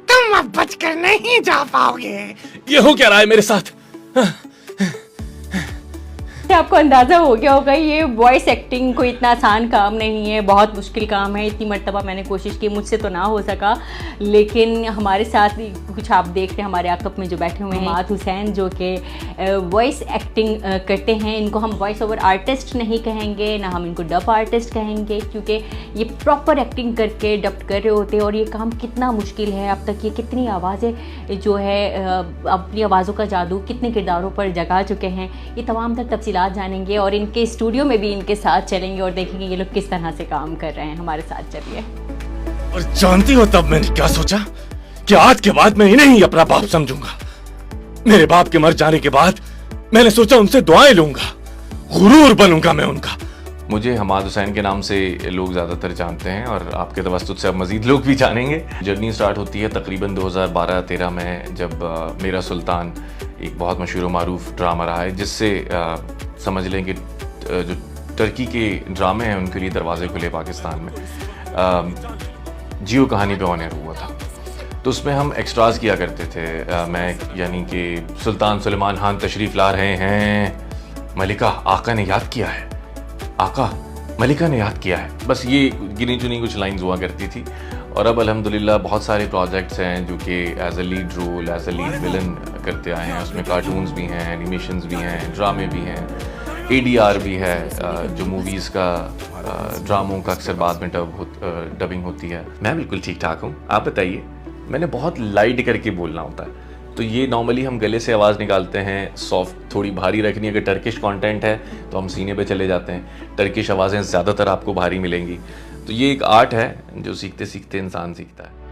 तुम अब बचकर नहीं जा पाओगे। ये हो क्या रहा है मेरे साथ? आपको अंदाज़ा हो गया होगा ये वॉइस एक्टिंग कोई इतना आसान काम नहीं है, बहुत मुश्किल काम है। इतनी मर्तबा मैंने कोशिश की, मुझसे तो ना हो सका, लेकिन हमारे साथ कुछ आप देख रहे हैं हमारे आकब में जो बैठे हुए हैं मात हुसैन, जो कि वॉइस एक्टिंग करते हैं। इनको हम वॉइस ओवर आर्टिस्ट नहीं कहेंगे, ना हम इनको डब आर्टिस्ट कहेंगे, क्योंकि ये प्रॉपर एक्टिंग करके डब कर रहे होते हैं। और ये काम कितना मुश्किल है, अब तक ये कितनी आवाज़ें जो है अपनी आवाज़ों का जादू कितने किरदारों पर जगा चुके हैं, ये तमाम तर तफसीलात जानेंगे और इनके स्टूडियो में भी इनके साथ चलेंगे और देखेंगे ये लोग किस तरह से काम कर रहे हैं। हमारे साथ चलिए। और जानती हो तब मैंने क्या सोचा कि आज के बाद मैं इन्हें ही अपना बाप समझूंगा। मेरे बाप के मर जाने के बाद मैंने सोचा उनसे दुआएं लूंगा, गुरूर बनूंगा मैं उनका। मुझे हमाद हुसैन के नाम से लोग ज़्यादातर जानते हैं और आपके तवस्सुत से अब मज़ीद लोग भी जानेंगे। जर्नी स्टार्ट होती है तकरीबन 2012-13 में, जब मेरा सुल्तान एक बहुत मशहूर मारूफ ड्रामा रहा है, जिससे समझ लें कि जो टर्की के ड्रामे हैं उनके लिए दरवाज़े खुले पाकिस्तान में, जियो कहानी पे ऑनर हुआ था। तो उसमें हम एक्स्ट्राज किया करते थे। मैं यानी कि सुल्तान सुलेमान खान तशरीफ़ ला रहे हैं, मलिका आका ने याद किया है, आका मलिका ने याद किया है, बस ये गिनी चुनी कुछ लाइंस हुआ करती थी। और अब अल्हम्दुलिल्लाह बहुत सारे प्रोजेक्ट्स हैं जो कि as a lead role, as a lead villain करते आए हैं। उसमें कार्टून्स भी हैं, एनिमेशंस भी हैं, ड्रामे भी हैं, ADR भी है, जो मूवीज़ का ड्रामों का अक्सर बाद में डबिंग होती है। मैं बिल्कुल ठीक ठाक हूँ, आप बताइए। मैंने बहुत लाइट करके बोलना होता है, तो ये नॉर्मली हम गले से आवाज़ निकालते हैं, सॉफ्ट थोड़ी भारी रखनी। अगर टर्किश कंटेंट है तो हम सीने पे चले जाते हैं, टर्किश आवाज़ें ज़्यादातर आपको भारी मिलेंगी। तो ये एक आर्ट है जो सीखते सीखते इंसान सीखता है।